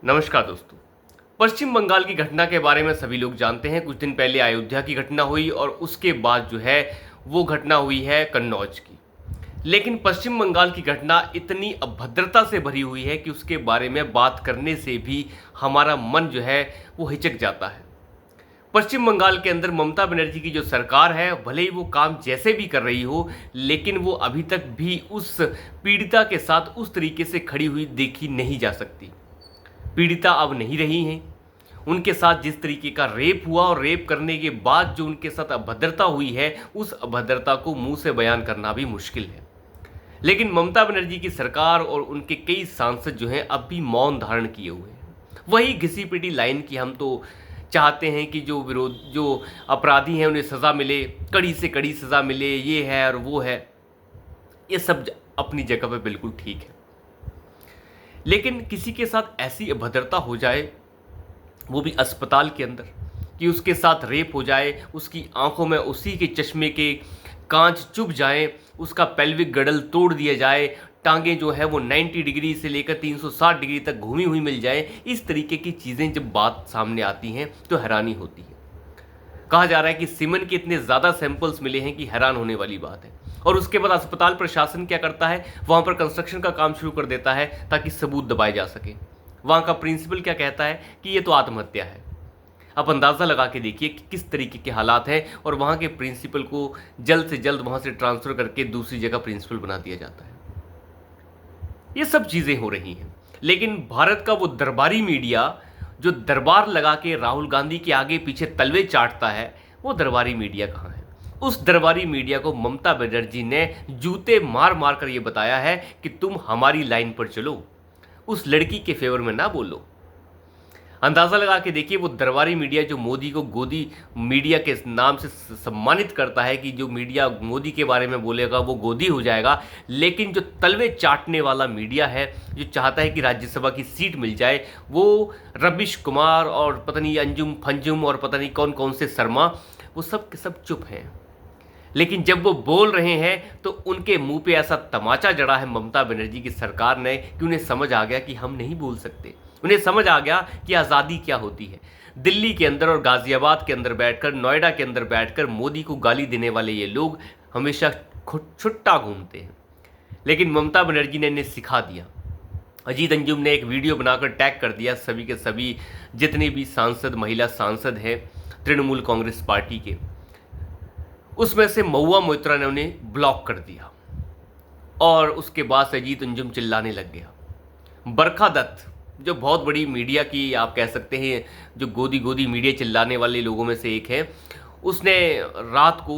नमस्कार दोस्तों। पश्चिम बंगाल की घटना के बारे में सभी लोग जानते हैं। कुछ दिन पहले अयोध्या की घटना हुई और उसके बाद जो है वो घटना हुई है कन्नौज की। लेकिन पश्चिम बंगाल की घटना इतनी अभद्रता से भरी हुई है कि उसके बारे में बात करने से भी हमारा मन जो है वो हिचक जाता है। पश्चिम बंगाल के अंदर ममता बनर्जी की जो सरकार है, भले ही वो काम जैसे भी कर रही हो, लेकिन वो अभी तक भी उस पीड़िता के साथ उस तरीके से खड़ी हुई देखी नहीं जा सकती। पीड़िता अब नहीं रही हैं। उनके साथ जिस तरीके का रेप हुआ और रेप करने के बाद जो उनके साथ अभद्रता हुई है, उस अभद्रता को मुंह से बयान करना भी मुश्किल है। लेकिन ममता बनर्जी की सरकार और उनके कई सांसद जो हैं अब भी मौन धारण किए हुए हैं। वही घिसी पिटी लाइन की हम तो चाहते हैं कि जो अपराधी हैं उन्हें सज़ा मिले, कड़ी से कड़ी सज़ा मिले, ये है और वो है। ये सब अपनी जगह पे बिल्कुल ठीक है, लेकिन किसी के साथ ऐसी अभद्रता हो जाए, वो भी अस्पताल के अंदर, कि उसके साथ रेप हो जाए, उसकी आंखों में उसी के चश्मे के कांच चुभ जाए, उसका पेल्विक गडल तोड़ दिया जाए, टांगें जो है वो 90 डिग्री से लेकर 360 डिग्री तक घूमी हुई मिल जाए, इस तरीके की चीज़ें जब बात सामने आती हैं तो हैरानी होती है। कहा जा रहा है कि सीमेन के इतने ज़्यादा सैंपल्स मिले हैं कि हैरान होने वाली बात है। और उसके बाद अस्पताल प्रशासन क्या करता है, वहाँ पर कंस्ट्रक्शन का काम शुरू कर देता है ताकि सबूत दबाए जा सके। वहाँ का प्रिंसिपल क्या कहता है कि ये तो आत्महत्या है। आप अंदाज़ा लगा के देखिए कि किस तरीके के हालात हैं, और वहाँ के प्रिंसिपल को जल्द से जल्द वहाँ से ट्रांसफ़र करके दूसरी जगह प्रिंसिपल बना दिया जाता है। ये सब चीज़ें हो रही हैं, लेकिन भारत का वो दरबारी मीडिया जो दरबार लगा के राहुल गांधी के आगे पीछे तलवे चाटता है, वो दरबारी मीडिया कहाँ है? उस दरबारी मीडिया को ममता बनर्जी ने जूते मार मार कर ये बताया है कि तुम हमारी लाइन पर चलो, उस लड़की के फेवर में ना बोलो। अंदाज़ा लगा के देखिए, वो दरबारी मीडिया जो मोदी को गोदी मीडिया के नाम से सम्मानित करता है कि जो मीडिया मोदी के बारे में बोलेगा वो गोदी हो जाएगा, लेकिन जो तलवे चाटने वाला मीडिया है, जो चाहता है कि राज्यसभा की सीट मिल जाए, वो रविश कुमार और पता नहीं अंजुम फंजुम और पता नहीं कौन कौन से शर्मा, वो सब के सब चुप हैं। लेकिन जब वो बोल रहे हैं तो उनके मुंह पे ऐसा तमाचा जड़ा है ममता बनर्जी की सरकार ने कि उन्हें समझ आ गया कि हम नहीं बोल सकते। उन्हें समझ आ गया कि आज़ादी क्या होती है। दिल्ली के अंदर और गाजियाबाद के अंदर बैठकर, नोएडा के अंदर बैठकर मोदी को गाली देने वाले ये लोग हमेशा छुट्टा घूमते हैं, लेकिन ममता बनर्जी ने इन्हें सिखा दिया। अजीत अंजुम ने एक वीडियो बनाकर टैग कर दिया सभी के सभी जितने भी सांसद, महिला सांसद हैं तृणमूल कांग्रेस पार्टी के, उसमें से महुआ मोइत्रा ने उन्हें ब्लॉक कर दिया। और उसके बाद से अजीत अंजुम चिल्लाने लग गया। बरखा दत्त, जो बहुत बड़ी मीडिया की आप कह सकते हैं, जो गोदी गोदी मीडिया चिल्लाने वाले लोगों में से एक है, उसने रात को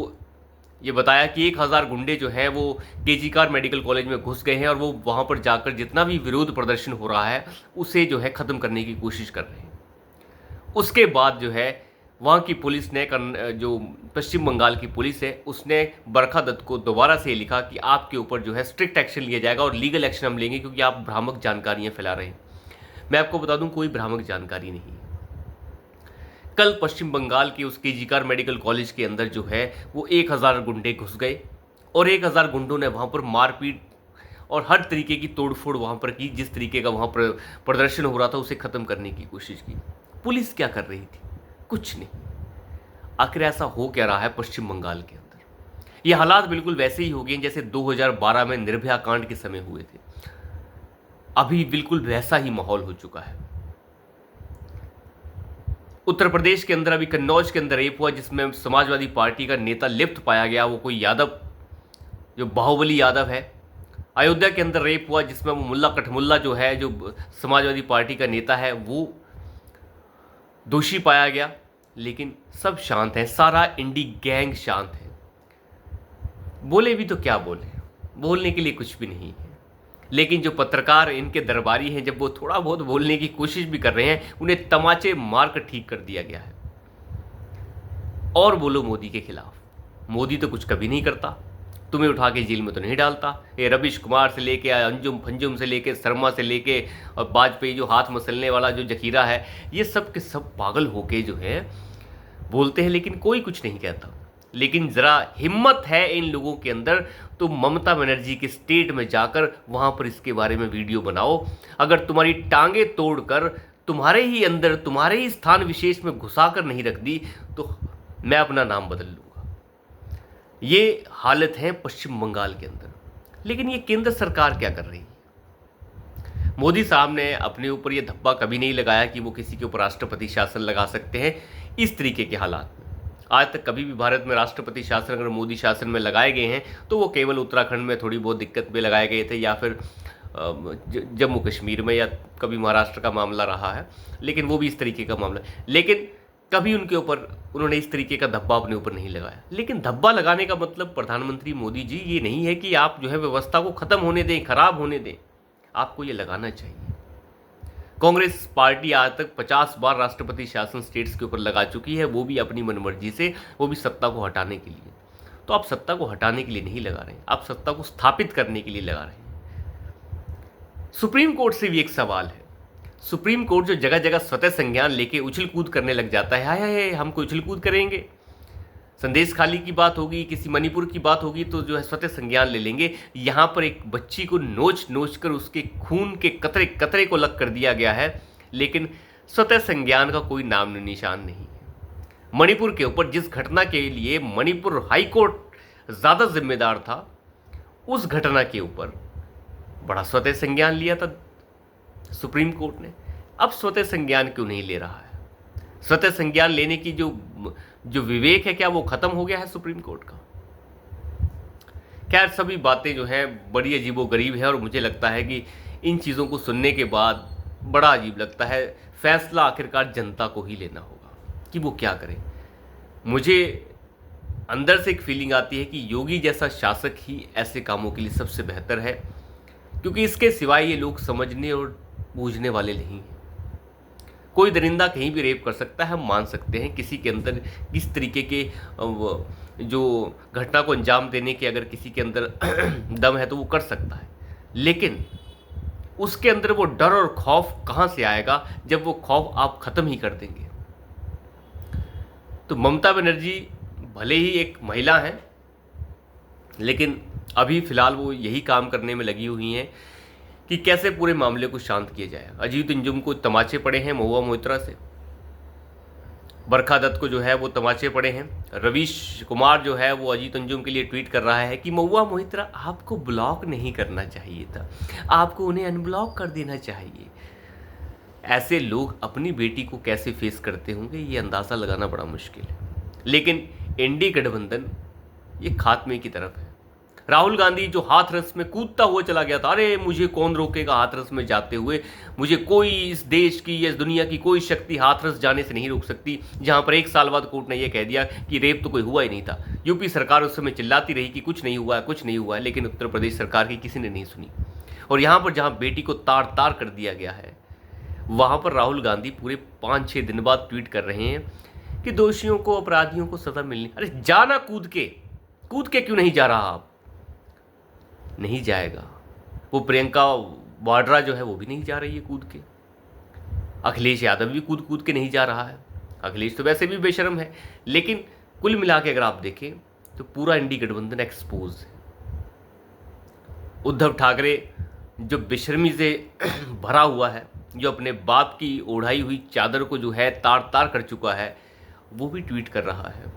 ये बताया कि 1000 गुंडे जो हैं वो केजी कार मेडिकल कॉलेज में घुस गए हैं और वो वहाँ पर जाकर जितना भी विरोध प्रदर्शन हो रहा है उसे जो है ख़त्म करने की कोशिश कर रहे हैं। उसके बाद जो है वहाँ की पुलिस ने, जो पश्चिम बंगाल की पुलिस है, उसने बरखा दत्त को दोबारा से लिखा कि आपके ऊपर जो है स्ट्रिक्ट एक्शन लिया जाएगा और लीगल एक्शन हम लेंगे क्योंकि आप भ्रामक जानकारियाँ फैला रहे हैं। मैं आपको बता दूं, कोई भ्रामक जानकारी नहीं है। कल पश्चिम बंगाल के उस केजीकार मेडिकल कॉलेज के अंदर जो है वो 1000 गुंडे घुस गए और 1000 गुंडों ने वहाँ पर मारपीट और हर तरीके की तोड़फोड़ वहाँ पर की। जिस तरीके का वहाँ पर प्रदर्शन हो रहा था उसे ख़त्म करने की कोशिश की। पुलिस क्या कर रही थी? कुछ नहीं। आखिर ऐसा हो क्या रहा है पश्चिम बंगाल के अंदर? ये हालात बिल्कुल वैसे ही हो गए जैसे 2012 में निर्भया कांड के समय हुए थे। अभी बिल्कुल वैसा ही माहौल हो चुका है। उत्तर प्रदेश के अंदर अभी कन्नौज के अंदर रेप हुआ जिसमें समाजवादी पार्टी का नेता लिप्त पाया गया, वो कोई यादव, जो बाहुबली यादव है। अयोध्या के अंदर रेप हुआ जिसमें वो मुल्ला कठमुल्ला जो है, जो समाजवादी पार्टी का नेता है, वो दोषी पाया गया। लेकिन सब शांत हैं, सारा इंडी गैंग शांत है। बोले भी तो क्या बोले, बोलने के लिए कुछ भी नहीं है। लेकिन जो पत्रकार इनके दरबारी हैं, जब वो थोड़ा बहुत बोलने की कोशिश भी कर रहे हैं, उन्हें तमाचे मार कर ठीक कर दिया गया है। और बोलो मोदी के खिलाफ, मोदी तो कुछ कभी नहीं करता, तुम्हें उठा के जेल में तो नहीं डालता। ये रविश कुमार से लेके, अंजुम फंजुम से लेके, शर्मा से लेके और वाजपेयी जो हाथ मसलने वाला जो जखीरा है, ये सब के सब पागल होके जो है बोलते हैं, लेकिन कोई कुछ नहीं कहता। लेकिन ज़रा हिम्मत है इन लोगों के अंदर तो ममता बनर्जी के स्टेट में जाकर वहाँ पर इसके बारे में वीडियो बनाओ। अगर तुम्हारी टांगें तोड़कर तुम्हारे ही अंदर, तुम्हारे ही स्थान विशेष में घुसाकर नहीं रख दी तो मैं अपना नाम बदल लूँगा। ये हालत है पश्चिम बंगाल के अंदर। लेकिन ये केंद्र सरकार क्या कर रही है? मोदी साहब ने अपने ऊपर ये धब्बा कभी नहीं लगाया कि वो किसी के ऊपर राष्ट्रपति शासन लगा सकते हैं इस तरीके के हालात में। आज तक कभी भी भारत में राष्ट्रपति शासन अगर मोदी शासन में लगाए गए हैं तो वो केवल उत्तराखंड में थोड़ी बहुत दिक्कत में लगाए गए थे, या फिर जम्मू कश्मीर में, या कभी महाराष्ट्र का मामला रहा है, लेकिन वो भी इस तरीके का मामला। लेकिन कभी उनके ऊपर उन्होंने इस तरीके का धब्बा अपने ऊपर नहीं लगाया। लेकिन धब्बा लगाने का मतलब प्रधानमंत्री मोदी जी ये नहीं है कि आप जो है व्यवस्था को खत्म होने दें, खराब होने दें। आपको ये लगाना चाहिए। कांग्रेस पार्टी आज तक 50 बार राष्ट्रपति शासन स्टेट्स के ऊपर लगा चुकी है, वो भी अपनी मनमर्जी से, वो भी सत्ता को हटाने के लिए। तो आप सत्ता को हटाने के लिए नहीं लगा रहे हैं, आप सत्ता को स्थापित करने के लिए लगा रहे हैं। सुप्रीम कोर्ट से भी एक सवाल है। सुप्रीम कोर्ट जो जगह जगह स्वतः संज्ञान लेके उछल कूद करने लग जाता है, हाय हाय हम कोई उछल कूद करेंगे, संदेश खाली की बात होगी, किसी मणिपुर की बात होगी तो जो है स्वतः संज्ञान ले लेंगे। यहाँ पर एक बच्ची को नोच नोच कर उसके खून के कतरे कतरे को अलग कर दिया गया है, लेकिन स्वतः संज्ञान का कोई नाम निशान नहीं है। मणिपुर के ऊपर जिस घटना के लिए मणिपुर हाईकोर्ट ज़्यादा जिम्मेदार था, उस घटना के ऊपर बड़ा स्वतः संज्ञान लिया था सुप्रीम कोर्ट ने। अब स्वतः संज्ञान क्यों नहीं ले रहा है? स्वतः संज्ञान लेने की जो विवेक है, क्या वो खत्म हो गया है सुप्रीम कोर्ट का? खैर, सभी बातें जो हैं बड़ी अजीबोगरीब है, और मुझे लगता है कि इन चीज़ों को सुनने के बाद बड़ा अजीब लगता है। फैसला आखिरकार जनता को ही लेना होगा कि वो क्या करे। मुझे अंदर से एक फीलिंग आती है कि योगी जैसा शासक ही ऐसे कामों के लिए सबसे बेहतर है, क्योंकि इसके सिवाय ये लोग समझने और बूझने वाले नहीं हैं। कोई दरिंदा कहीं भी रेप कर सकता है, हम मान सकते हैं। किसी के अंदर किस तरीके के जो घटना को अंजाम देने के अगर किसी के अंदर दम है तो वो कर सकता है, लेकिन उसके अंदर वो डर और खौफ कहाँ से आएगा जब वो खौफ आप ख़त्म ही कर देंगे। तो ममता बनर्जी भले ही एक महिला हैं, लेकिन अभी फ़िलहाल वो यही काम करने में लगी हुई हैं कि कैसे पूरे मामले को शांत किया जाए। अजीत अंजुम को तमाचे पड़े हैं महुआ मोइत्रा से, बरखा दत्त को जो है वो तमाचे पड़े हैं। रवीश कुमार जो है वो अजीत अंजुम के लिए ट्वीट कर रहा है कि महुआ मोइत्रा आपको ब्लॉक नहीं करना चाहिए था, आपको उन्हें अनब्लॉक कर देना चाहिए। ऐसे लोग अपनी बेटी को कैसे फेस करते होंगे ये अंदाज़ा लगाना बड़ा मुश्किल है। लेकिन एनडीए गठबंधन ये खात्मे की तरफ है। राहुल गांधी जो हाथरस में कूदता हुआ चला गया था, अरे मुझे कौन रोकेगा हाथरस में जाते हुए, मुझे कोई इस देश की या इस दुनिया की कोई शक्ति हाथरस जाने से नहीं रोक सकती, जहां पर 1 साल बाद कोर्ट ने यह कह दिया कि रेप तो कोई हुआ ही नहीं था। यूपी सरकार उस समय चिल्लाती रही कि कुछ नहीं हुआ है, कुछ नहीं हुआ है, लेकिन उत्तर प्रदेश सरकार की किसी ने नहीं सुनी। और यहाँ पर जहाँ बेटी को तार तार कर दिया गया है, वहाँ पर राहुल गांधी पूरे 5-6 दिन बाद ट्वीट कर रहे हैं कि दोषियों को, अपराधियों को सजा मिलनी। अरे जाना कूद के क्यों नहीं जा रहा आप? नहीं जाएगा। वो प्रियंका वाड्रा जो है वो भी नहीं जा रही है कूद के, अखिलेश यादव भी कूद के नहीं जा रहा है। अखिलेश तो वैसे भी बेशर्म है, लेकिन कुल मिला के अगर आप देखें तो पूरा एनडीए गठबंधन एक्सपोज है। उद्धव ठाकरे जो बेशर्मी से भरा हुआ है, जो अपने बाप की ओढ़ाई हुई चादर को जो है तार तार कर चुका है, वो भी ट्वीट कर रहा है।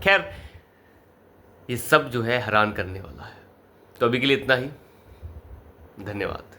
खैर, ये सब जो है हैरान करने वाला है। तो अभी के लिए इतना ही। धन्यवाद।